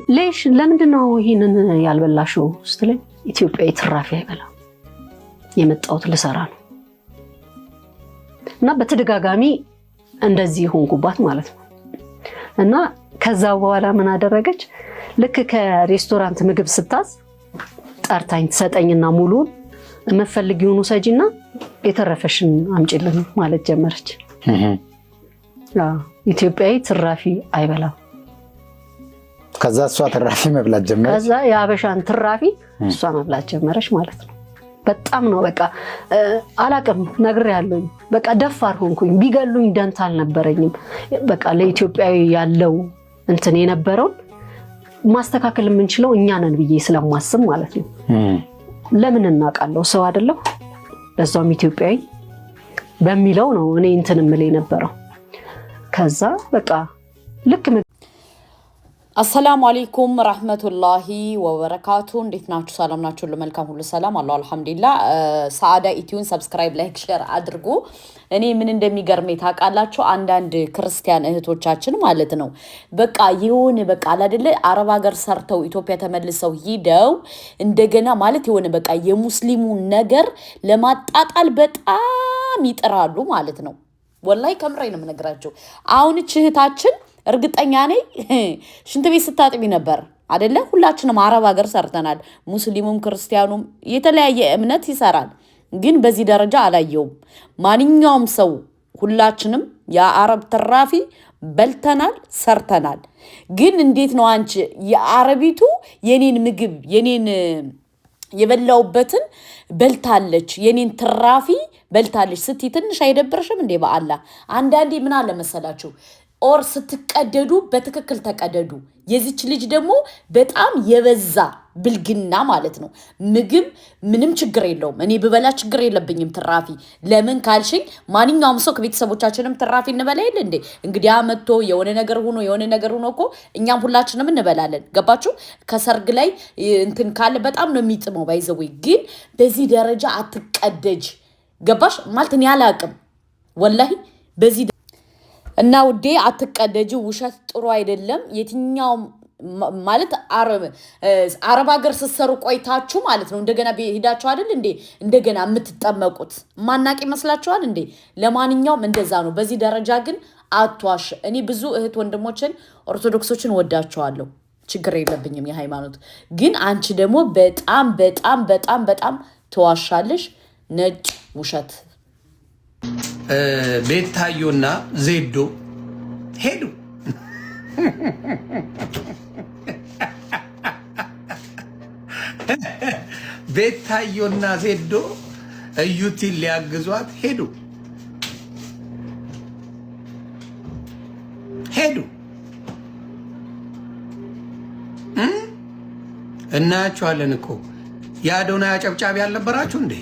ليش ለምንድን ነው ይሄንን ያልበላሽው ስትለኝ ኢትዮጵያ ትራፊ አይበላ የመጣሁት ልሰራ ነው እና በተደጋጋሚ እንደዚህ ሆንኩባት ማለት ነው እና ከዛ በኋላ ምን አደረገች ልክ ከሬስቶራንት ምግብ ስታዝ ጠርታኝ ተሰጠኝና ሙሉን መፈልጊውን ወሰጂና የተረፈሽን አምጪልን ማለት ጀመረች ኢትዮጵያዊ ትራፊ አይበላ ከዛ እሷ ትራፊ መብላት ጀመረች ከዛ ያበሻን ትራፊ እሷ መብላት ጀመረች ማለት ነው በጣም ነው በቃ አላቀም ነግሬያለሁ በቃ ደፋር ሆንኩኝ ቢገሉኝ ደንታ አልነበረኝም በቃ ለኢትዮጵያዊ ያለው እንትን የነበረው ማስተካከል የምንችለው እኛ ነን ብዬ ስለማስብ ማለት ነው ለምን እናቃለው ሰው አይደለም በዛም ኢትዮጵያዊ በሚለው ነው እኔ እንትን ምልይ ነበረው ከዛ በቃ ልክ السلام عليكم ورحمة الله وبركاته እንዴት ናችሁ ሰላም ናችሁ ለመልካም ሁሉ ሰላም አላህ አልহামዱሊላህ ሳዓዳ ኢትዮን ሰብስክራይብ ላይክ ሼር አድርጉ እኔ ምን እንደሚገርመኝ ታውቃላችሁ አንዳንድ ክርስቲያን እህቶቻችን ማለት ነው በቃ ይሁን በቃ አይደለ አረብ ሀገር ሰርተው ኢትዮጵያ ተመልሰው ሂደው እንደገና ማለት ይሁን በቃ የሙስሊሙን ነገር ለማጣጣል በጣም ይጥራሉ ማለት ነው ወላይ ከምራይ ነው የምነግራችሁ አሁን እህታችን እርግጠኛ ነኝ ሽንት ቤት ስታጥቢ ነበር አይደለ ሁላችንም አረብ ሀገር ሰርተናል ሙስሊሙም ክርስቲያኑም የተለያየ እምነት ይሰራል ግን በዚህ ደረጃ አላየውም ማንኛውም ሰው ሁላችንም የአረብ ትራፊ በልተናል ሰርተናል ግን እንዴት ነው አንቺ የአረቢቱ የኔን ምግብ የኔን የበላውበትን በልታለች የኔን ትራፊ በልታለች ስቲ ትንሽ አይደብርሽም እንዴ በአላህ አንዳንዴ ምን አለ መሰላችሁ ኦር ስትቀደዱ በትክክል ተቀደዱ የዚች ልጅ ደግሞ በጣም የበዛ ብልግና ማለት ነው ምግብ ምንም ችግር የለውም እኔ በበላ ችግር የለብኝም ትራፊ ለምን ካልሽኝ ማንኛውም ሰው ከቤተሰቦቻችንም ትራፊ እንበላ ይል እንዴ እንግዲህ አመጥቶ የሆነ ነገር ሆኖ እኮ እኛም ሁላችንም እንበላለን ገባችሁ ከሰርግ ላይ እንትን ካለ በጣም ነው የሚጥመው ባይዘው ግን በዚህ ደረጃ አትቀደጅ ገባሽ ማለት እኔ አላቅም ወላሂ በዚህ እና ውዴ አትቀደጂ ውሸት ጥሩ አይደለም የትኛው ማለት አረብ ሀገር ሰሰሩ ቆይታችሁ ማለት ነው እንደገና ሄዳችሁ አይደል እንዴ እንደገና የምትጠመቁት ማናቂ መስላችኋል እንዴ ለማንኛውም እንደዛ ነው በዚህ ደረጃ ግን አትዋሽ እኔ ብዙ እህት ወንድሞችን ኦርቶዶክሶችን ወዳቸዋለሁ ችግር የለብኝም የሃይማኖት ግን አንቺ ደግሞ በጣም ተዋሻለሽ ነጭ ውሸት ቤታዮና ዜዶ ሄዱ ቤታዮና ዜዶ እዩቲ ሊያግዟት ሄዱ እናያችኋለን እኮ ያዶና ያጨብጫቢ ያልነበራችሁ እንዴ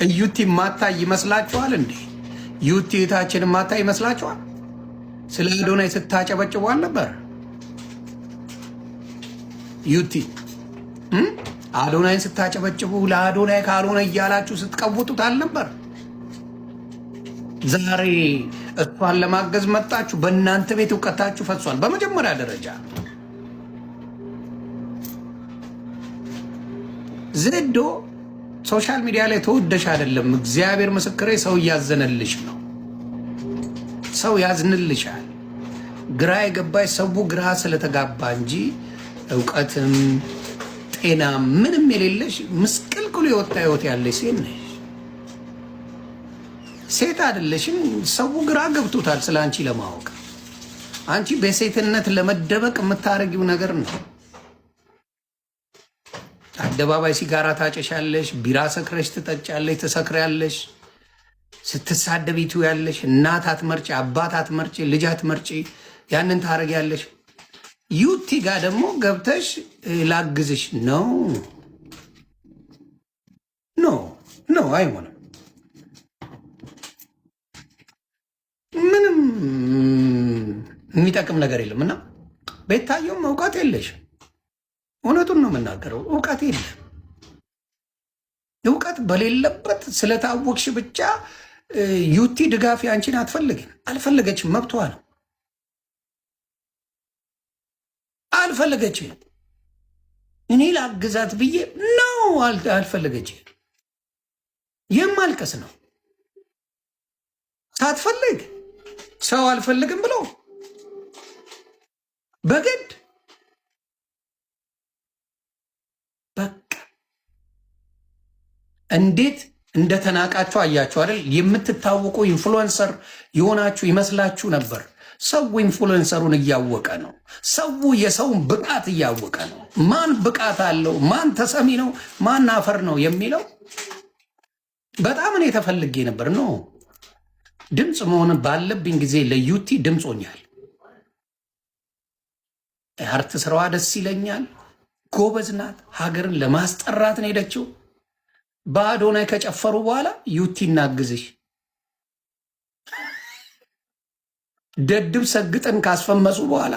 እዩቲ ማታ ይመስላችኋል እንዴ ዩቲ እታችን ማታ ይመስላችኋል ስለ አዶናይ ስታጨበጭቡ አልነበር ዩቲ አዶናይን ስታጨበጭቡ ለአዶናይ ካልሆነ እያላችሁ ስትቀውጡት አልነበር ዛሬ እሷን ለማገዝ መጣችሁ በእናንተ ቤት እውቀታችሁ ፈሷል በመጀመሪያ ደረጃ ዜዶ ሶሻል ሚዲያ ላይ ተወደሽ አይደለም እግዚአብሔር መስክሬ ሰው ያዘነልሽ ነው ሰው ያዝንልሻል ግራ የገባሽ ሰው ግራ ስለተጋባ እንጂ ዕውቀትም ጤና ምንም የሌለሽ ምስቅልቅሉ የወጣ ህይወት ያለሽ ሴት ነሽ ሴት አይደለሽም ሰው ግራ ገብቶታል ስላንቺ ለማወቅ አንቺ በሴትነት ለመደበቅ የምታረጊው ነገር ነው አደባባይ ሲጋራ ታጨሻለሽ ቢራ ሰክረሽ ትጠጫለሽ ተሰክሪያለሽ ስትሳደቢቱ ያለሽ እናት አትመርጪ አባት አትመርጪ ልጅ አትመርጪ ያንን ታረጊያለሽ ዩቲ ጋር ደግሞ ገብተሽ ላግዝሽ ኖ አይሆንም ምንም የሚጠቅም ነገር የለምና ቤታየውም ዕውቀት የለሽ እውነቱን ነው የምናገረው ዕውቀት የለም ዕውቀት በሌለበት ስለታወቅሽ ብቻ ዩቲ ድጋፍ ያንቺን አልፈለገችም መብቷ ነው አልፈለገች። እኔ ላግዛት ብዬ ነው አልፈለገች። የማልቀስ ነው ሳትፈልግ ሰው አልፈልግም ብሎ በግድ በቃ እንዴት እንደተናቃችሁ አያችሁ አይደል? የምትታወቁ ኢንፍሉዌንሰር የሆናችሁ ይመስላችሁ ነበር። ሰው ኢንፍሉዌንሰሩን እያወቀ ነው። ሰው የሰውን ብቃት እያወቀ ነው። ማን ብቃት አለው፣ ማን ተሰሚ ነው፣ ማን አፈር ነው የሚለው በጣም እኔ ተፈልጌ ነበር። ኖ ድምፅ መሆን ባለብኝ ጊዜ ለዩቲ ድምፅ ሆኛል። የአርት ስራዋ ደስ ይለኛል። ጎበዝ ናት። ሀገርን ለማስጠራት ነው ሄደችው። በአዶናይ ከጨፈሩ በኋላ ዩቲ እናግዝሽ፣ ደድብ ሰግጠን ካስፈመሱ በኋላ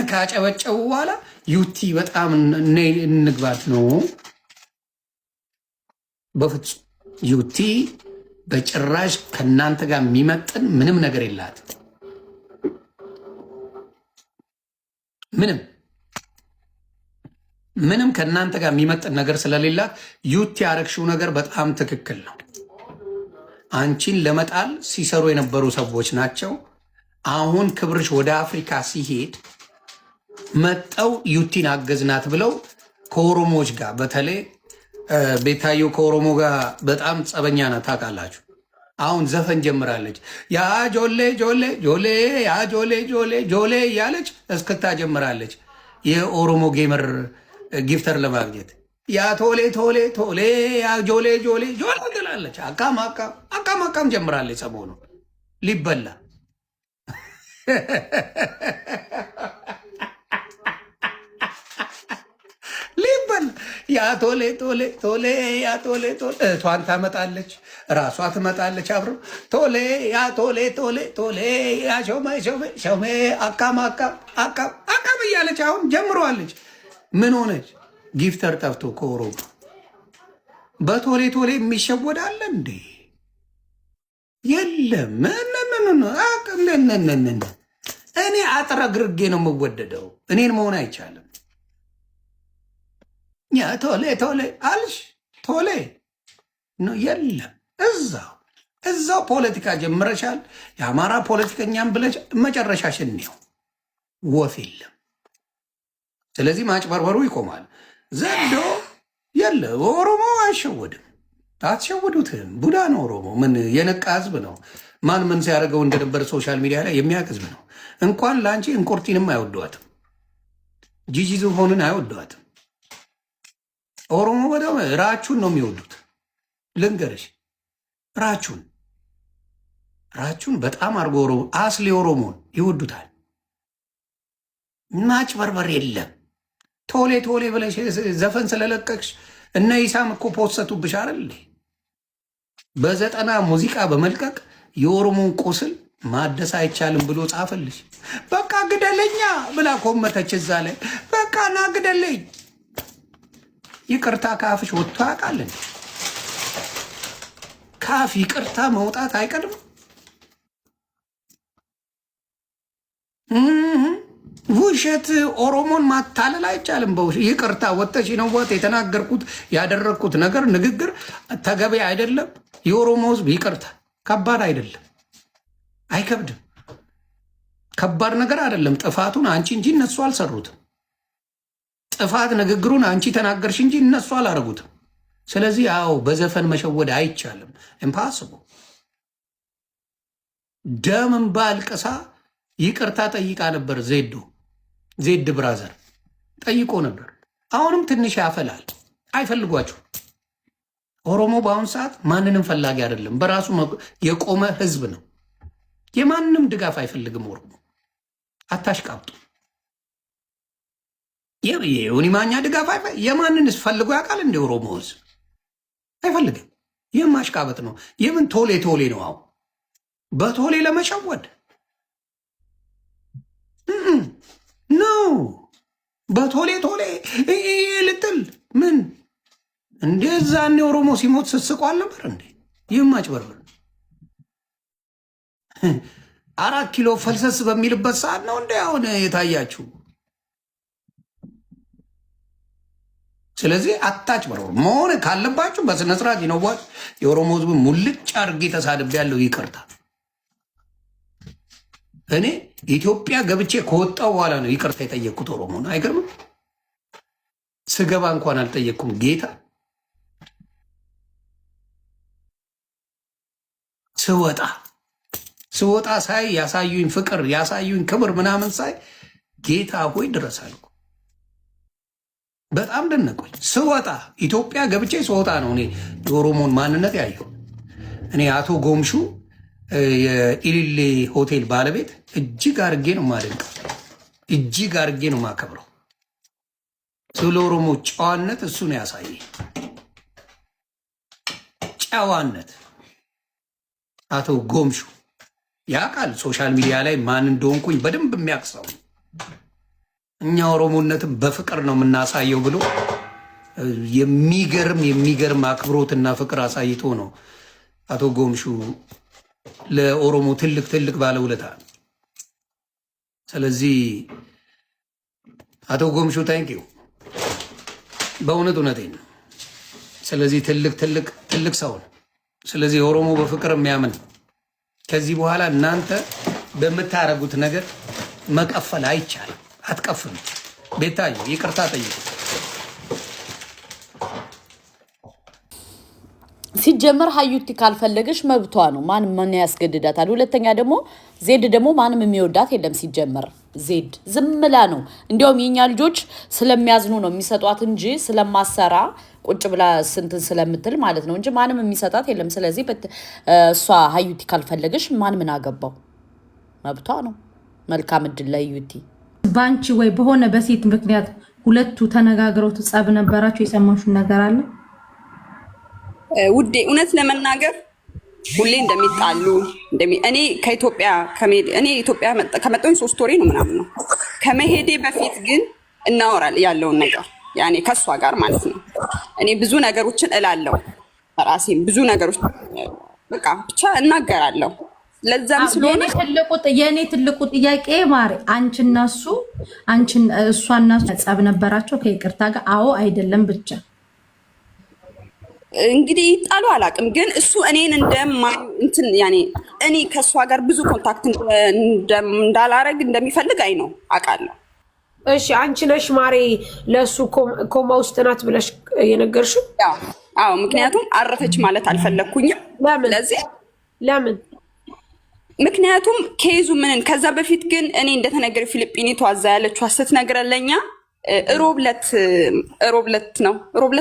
ካጨበጨቡ በኋላ ዩቲ በጣም እንግባት ነው። በፍጹም ዩቲ በጭራሽ ከእናንተ ጋር የሚመጥን ምንም ነገር የላት። ምንም ከእናንተ ጋር የሚመጥን ነገር ስለሌላት ዩቲ ያረግሽው ነገር በጣም ትክክል ነው። አንቺን ለመጣል ሲሰሩ የነበሩ ሰዎች ናቸው። አሁን ክብርሽ ወደ አፍሪካ ሲሄድ መጠው ዩቲን አገዝናት ብለው ከኦሮሞዎች ጋር በተለይ ቤታዮ ከኦሮሞ ጋር በጣም ጸበኛ ናት ታውቃላችሁ። አሁን ዘፈን ጀምራለች። ያ ጆሌ ጆሌ ጆሌ ያ ጆሌ ጆሌ ጆሌ እያለች እስክታ ጀምራለች። የኦሮሞ ጌመር ጊፍተር ለማግኘት ያ ቶሌ ቶሌ ቶሌ ያ ጆሌ ጆሌ ጆሌ ትላለች። አቃም ጀምራለች። ሰሞኑ ሊበላ ያ ቶሌ ቶሌ ቶሌ ያ ቶሌ ቶሌ እቷን ታመጣለች፣ ራሷ ትመጣለች አብሮ ቶሌ ያ ቶሌ ቶሌ ቶሌ ያ ሾሜ ሾሜ ሾሜ አቃም እያለች አሁን ጀምረዋለች። ምን ሆነች? ጊፍተር ጠፍቶ ከኦሮሞ በቶሌ ቶሌ የሚሸወዳለ እንዴ? የለም። እኔ አጥረግርጌ ነው የምወደደው። እኔን መሆን አይቻልም። ያ ቶሌ ቶሌ አልሽ ቶሌ ነው። የለም እዛው ፖለቲካ ጀምረሻል። የአማራ ፖለቲከኛም ብለሽ መጨረሻሽን ነው። ወፍ የለም። ስለዚህ ማጭበርበሩ ይቆማል። ዘንዶ የለ ኦሮሞ አይሸወድም። አትሸወዱትም። ቡዳ ነው ኦሮሞ። ምን የነቃ ህዝብ ነው። ማን ምን ሲያደርገው እንደነበር ሶሻል ሚዲያ ላይ የሚያውቅ ህዝብ ነው። እንኳን ለአንቺ እንቁርቲንም አይወዷትም። ጂጂ ዝሆንን አይወዷትም። ኦሮሞ በጣም ራቹን ነው የሚወዱት። ልንገርሽ ራቹን በጣም አድርጎ ኦሮሞ አስሊ ኦሮሞን ይወዱታል። ማጭበርበር የለም። ቶሌ ቶሌ ብለሽ ዘፈን ስለለቀቅሽ እነ ኢሳም እኮ ፖሰቱብሽ አይደል? በ90 ሙዚቃ በመልቀቅ የኦሮሞን ቁስል ማደስ አይቻልም ብሎ ጻፈልሽ። በቃ ግደለኛ ብላ ኮመተች እዛ ላይ። በቃ ና ግደለኝ። ይቅርታ ካፍሽ ወጥቶ ያውቃል? ካፍ ይቅርታ መውጣት አይቀድም? ውሸት ኦሮሞን ማታለል አይቻልም። በውሸት ይቅርታ ወጥተሽ ነውት የተናገርኩት ያደረግኩት ነገር ንግግር ተገቢ አይደለም። የኦሮሞ ህዝብ ይቅርታ ከባድ አይደለም፣ አይከብድም። ከባድ ነገር አይደለም። ጥፋቱን አንቺ እንጂ እነሱ አልሰሩትም። ጥፋት ንግግሩን አንቺ ተናገርሽ እንጂ እነሱ አላረጉትም። ስለዚህ አዎ በዘፈን መሸወድ አይቻልም። ኢምፓስብል ደም እንባ አልቅሳ ይቅርታ ጠይቃ ነበር። ዜድ ብራዘር ጠይቆ ነበር። አሁንም ትንሽ ያፈላል። አይፈልጓችሁ። ኦሮሞ በአሁኑ ሰዓት ማንንም ፈላጊ አይደለም። በራሱ የቆመ ህዝብ ነው። የማንም ድጋፍ አይፈልግም። ኦሮሞ አታሽቃብጡ። የዮኒ ማኛ ድጋፍ የማንንስ ፈልጎ ያውቃል? እንደ ኦሮሞ ህዝብ አይፈልግም። ይህም ማሽቃበጥ ነው። የምን ቶሌ ቶሌ ነው? አሁን በቶሌ ለመሸወድ ነው። በቶሌ ቶሌ ልትል ምን እንደዛ እኔ ኦሮሞ ሲሞት ስስቆ አልነበር እንዴ? ይህም ማጭበርበር 4 ኪሎ ፈልሰስ በሚልበት ሰዓት ነው እንደ አሁን የታያችሁ። ስለዚህ አታጭበርብሩ። መሆን ካለባችሁ በስነ ስርዓት ይነዋል። የኦሮሞ ህዝብ ሙልጭ አድርጌ ተሳድቤያለሁ፣ ይቅርታ። እኔ ኢትዮጵያ ገብቼ ከወጣው በኋላ ነው ይቅርታ የጠየቅኩት ኦሮሞ ነው። አይገርምም? ስገባ እንኳን አልጠየቅኩም። ጌታ ስወጣ ሳይ ያሳዩኝ ፍቅር ያሳዩኝ ክብር ምናምን ሳይ ጌታ ሆይ ድረስ አልኩ። በጣም ደነቆኝ። ስወጣ ኢትዮጵያ ገብቼ ስወጣ ነው እኔ የኦሮሞን ማንነት ያየው። እኔ አቶ ጎምሹ የኢሊሌ ሆቴል ባለቤት እጅግ አርጌ ነው ማደንቀው፣ እጅግ አርጌ ነው ማከብረው። ስለ ኦሮሞ ጨዋነት እሱ ነው ያሳየ። ጨዋነት አቶ ጎምሹ ያውቃል። ሶሻል ሚዲያ ላይ ማን እንደሆንኩኝ በደንብ የሚያቅሰው እኛ ኦሮሞነትን በፍቅር ነው የምናሳየው ብሎ የሚገርም አክብሮትና ፍቅር አሳይቶ ነው አቶ ጎምሹ ለኦሮሞ ትልቅ ባለውለታ። ስለዚህ አቶ ጎምሹ ታንኪዩ፣ እውነቴን ነው። ስለዚህ ትልቅ ሰው ነው። ስለዚህ ኦሮሞ በፍቅር የሚያምን ከዚህ በኋላ እናንተ በምታረጉት ነገር መቀፈል አይቻልም። አትቀፍሉ። ቤታዩ ይቅርታ ጠይቁ። ሲጀመር ሀዩቲ ካልፈለገሽ መብቷ ነው። ማን ያስገድዳታል? ሁለተኛ ደግሞ ዜድ ደግሞ ማንም የሚወዳት የለም። ሲጀመር ዜድ ዝም ብላ ነው። እንዲያውም የኛ ልጆች ስለሚያዝኑ ነው የሚሰጧት እንጂ ስለማሰራ ቁጭ ብላ ስንትን ስለምትል ማለት ነው እንጂ ማንም የሚሰጣት የለም። ስለዚህ እሷ ሀዩቲ ካልፈለገሽ ማን ምን አገባው? መብቷ ነው። መልካም እድል ለሀዩቲ። ባንቺ ወይ በሆነ በሴት ምክንያት ሁለቱ ተነጋግረው ጸብ ነበራቸው? የሰማሽው ነገር አለ ውዴ? እውነት ለመናገር ሁሌ እንደሚጣሉ እኔ ከኢትዮጵያ ከመጣሁ 3 ወሬ ነው ምናምን ነው። ከመሄዴ በፊት ግን እናወራለን ያለውን ነገር ያኔ ከሷ ጋር ማለት ነው። እኔ ብዙ ነገሮችን እላለሁ ራሴን ብዙ ነገሮች በቃ ብቻ እናገራለሁ። ለዛም ስለሆነ የኔ ትልቁ ጥያቄ ማሪ አንቺና እሷና እሱ ጸብ ነበራቸው ከይቅርታ ጋር? አዎ አይደለም ብቻ እንግዲህ ጣሉ አላውቅም፣ ግን እሱ እኔን እንትን ያኔ እኔ ከሷ ጋር ብዙ ኮንታክት እንዳላረግ እንደሚፈልግ አይ ነው አውቃለሁ። እሺ አንቺ ነሽ ማሬ ለሱ ኮማ ውስጥ ናት ብለሽ የነገርሽው? አዎ ምክንያቱም አረፈች ማለት አልፈለኩኝም። ለምን? ምክንያቱም ኬዙ ምንን ከዛ በፊት ግን እኔ እንደተነገረ ፊሊጲኒቷ እዛ ያለችው ስትነግረለኛ ሮብለት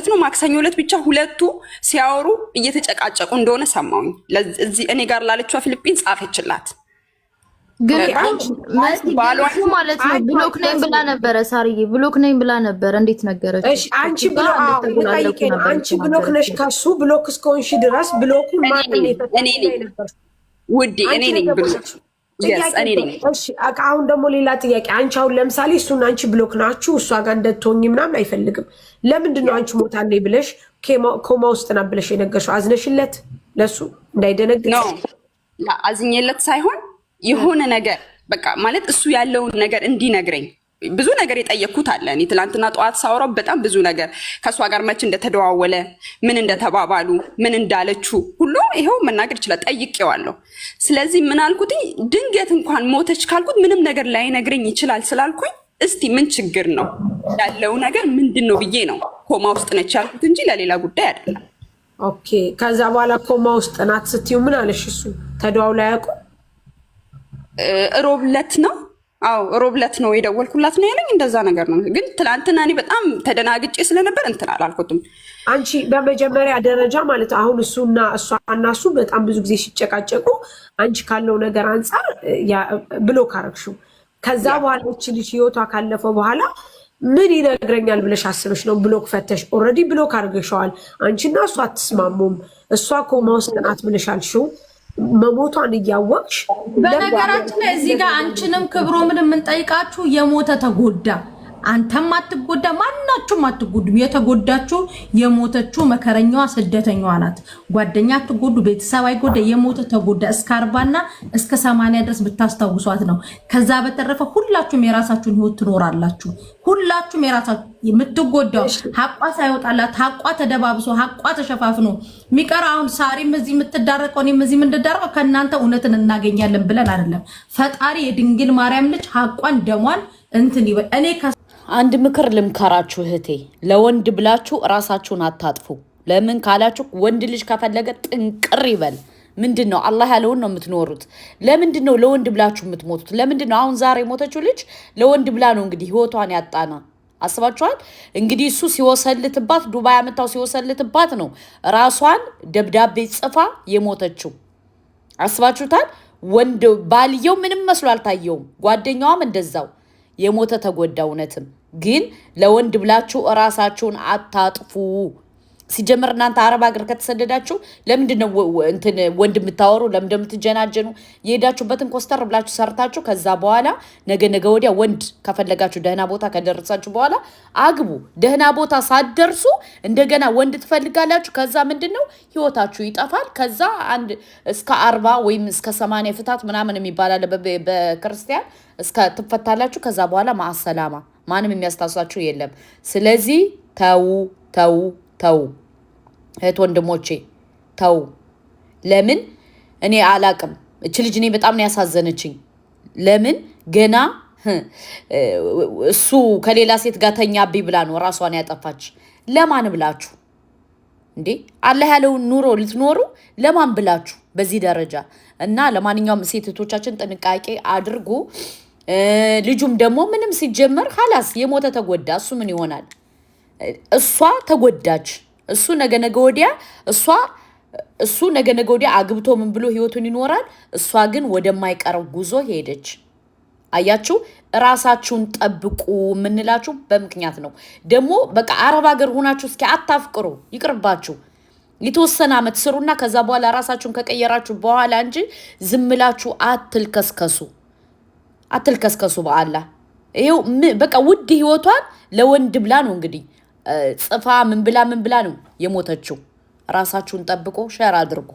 ነው ማክሰኞ ዕለት ብቻ ሁለቱ ሲያወሩ እየተጨቃጨቁ እንደሆነ ሰማሁኝ። እዚህ እኔ ጋር ላለችው ፊሊጲን ጻፈችላት። ግን ማለት ነው ብሎክ ነኝ ብላ ነበረ። ሳርዬ ብሎክ ነኝ ብላ ነበረ። እንዴት ነገረች? እሺ አንቺ ብሎክ ነሽ ከሱ ብሎክ እስከሆንሽ ድረስ ብሎኩ ውዴ እኔ ነኝ ብሎክ። እሺ አሁን ደግሞ ሌላ ጥያቄ። አንቺ አሁን ለምሳሌ እሱና አንቺ ብሎክ ናችሁ፣ እሷ ጋር እንደትሆኝ ምናምን አይፈልግም። ለምንድን ነው አንቺ ሞታለች ብለሽ ኮማ ውስጥ ናት ብለሽ የነገርሽው? አዝነሽለት ለሱ እንዳይደነግጥ ነው? አዝኜለት ሳይሆን የሆነ ነገር በቃ ማለት እሱ ያለውን ነገር እንዲነግረኝ ብዙ ነገር የጠየቅኩት አለ። እኔ ትላንትና ጠዋት ሳወራው በጣም ብዙ ነገር ከእሷ ጋር መች እንደተደዋወለ ምን እንደተባባሉ ምን እንዳለችው ሁሉ ይኸው መናገር ይችላል። ጠይቄዋለሁ። ስለዚህ ምን አልኩት? ድንገት እንኳን ሞተች ካልኩት ምንም ነገር ላይነግረኝ ይችላል ስላልኩኝ እስቲ ምን ችግር ነው ያለው ነገር ምንድን ነው ብዬ ነው ኮማ ውስጥ ነች ያልኩት እንጂ ለሌላ ጉዳይ አይደለም። ኦኬ። ከዛ በኋላ ኮማ ውስጥ ናት ስትይው ምን አለሽ? እሱ ተደዋውላ ያውቁ? ሮብለት ነው ሮብለት ነው የደወልኩላት ነው ያለኝ። እንደዛ ነገር ነው። ግን ትላንትና እኔ በጣም ተደናግጬ ስለነበር እንትን አላልኩትም። አንቺ በመጀመሪያ ደረጃ ማለት አሁን እሱና እሱ በጣም ብዙ ጊዜ ሲጨቃጨቁ አንቺ ካለው ነገር አንጻር ብሎክ አረግሽው። ከዛ በኋላ እቺ ልጅ ህይወቷ ካለፈ በኋላ ምን ይነግረኛል ብለሽ አስበሽ ነው ብሎክ ፈተሽ? ኦልሬዲ ብሎክ አርገሽዋል። አንቺና እሱ አትስማሙም። እሷ ኮማ ውስጥ ናት ብለሻልሽው መሞቷን እያወቅሽ። በነገራችን ላይ እዚህ ጋር አንቺንም ክብሮ ምን የምንጠይቃችሁ የሞተ ተጎዳ አንተም አትጎዳ፣ ማናችሁም አትጎዱም። የተጎዳችሁ የሞተችው መከረኛዋ ስደተኛዋ ናት። ጓደኛ አትጎዱ፣ ቤተሰብ አይጎዳ። የሞተ ተጎዳ እስከ 40 እና እስከ 80 ድረስ ብታስታውሷት ነው። ከዛ በተረፈ ሁላችሁም የራሳችሁን ህይወት ትኖራላችሁ። ሁላችሁም የራሳችሁ የምትጎዳው ሀቋ ሳይወጣላት ሀቋ ተደባብሶ ሀቋ ተሸፋፍኖ ሚቀር አሁን ሳሪም እዚህ የምትዳረቀው እኔም እዚህ የምንዳረቀው ከእናንተ እውነትን እናገኛለን ብለን አይደለም። ፈጣሪ የድንግል ማርያም ልጅ ሀቋን ደሟን እንትን ይበል። እኔ አንድ ምክር ልምከራችሁ እህቴ፣ ለወንድ ብላችሁ ራሳችሁን አታጥፉ። ለምን ካላችሁ ወንድ ልጅ ከፈለገ ጥንቅር ይበል። ምንድነው አላህ ያለውን ነው የምትኖሩት። ለምንድነው ለወንድ ብላችሁ የምትሞቱት? ለምንድነው አሁን ዛሬ ሞተችው ልጅ ለወንድ ብላ ነው እንግዲህ ህይወቷን ያጣና አስባችኋል? እንግዲህ እሱ ሲወሰልትባት ዱባይ አመጣው ሲወሰልትባት ነው ራሷን ደብዳቤ ጽፋ የሞተችው። አስባችሁታል? ወንድ ባልየው ምንም መስሎ አልታየውም። ጓደኛዋም እንደዛው የሞተ ተጎዳ። እውነትም ግን ለወንድ ብላችሁ ራሳችሁን አታጥፉ። ሲጀምር እናንተ አረብ ሀገር ከተሰደዳችሁ ለምንድነው እንትን ወንድ የምታወሩ? ለምን እንደምትጀናጀኑ? የሄዳችሁበትን ኮስተር ብላችሁ ሰርታችሁ ከዛ በኋላ ነገ ወዲያ ወንድ ከፈለጋችሁ ደህና ቦታ ከደረሳችሁ በኋላ አግቡ። ደህና ቦታ ሳትደርሱ እንደገና ወንድ ትፈልጋላችሁ። ከዛ ምንድነው ህይወታችሁ ይጠፋል። ከዛ አንድ እስከ 40 ወይም እስከ 80 ፍታት ምናምን የሚባል አለ በክርስቲያን እስከ ትፈታላችሁ። ከዛ በኋላ ማሰላማ ማንም የሚያስታውሳችሁ የለም። ስለዚህ ተው እህት ወንድሞቼ ተው። ለምን እኔ አላቅም። እቺ ልጅ እኔ በጣም ነው ያሳዘነችኝ። ለምን ገና እሱ ከሌላ ሴት ጋር ተኛብኝ ብላ ነው ራሷን ያጠፋች። ለማን ብላችሁ እንዴ? አላህ ያለውን ኑሮ ልትኖሩ ለማን ብላችሁ በዚህ ደረጃ? እና ለማንኛውም ሴቶቻችን ጥንቃቄ አድርጉ። ልጁም ደግሞ ምንም ሲጀመር ሐላስ የሞተ ተጎዳ። እሱ ምን ይሆናል? እሷ ተጎዳች። እሱ ነገ ወዲያ አግብቶ ምን ብሎ ህይወቱን ይኖራል። እሷ ግን ወደማይቀረው ጉዞ ሄደች። አያችሁ፣ ራሳችሁን ጠብቁ የምንላችሁ በምክንያት ነው። ደግሞ በቃ አረብ ሀገር ሆናችሁ እስኪ አታፍቅሩ፣ ይቅርባችሁ። የተወሰነ አመት ስሩና ከዛ በኋላ ራሳችሁን ከቀየራችሁ በኋላ እንጂ ዝምላችሁ አትልከስከሱ። በአላህ ይሄው በቃ ውድ ህይወቷን ለወንድ ብላ ነው እንግዲህ ጽፋ ምን ብላ ነው የሞተችው። ራሳችሁን ጠብቁ። ሼር አድርጉ።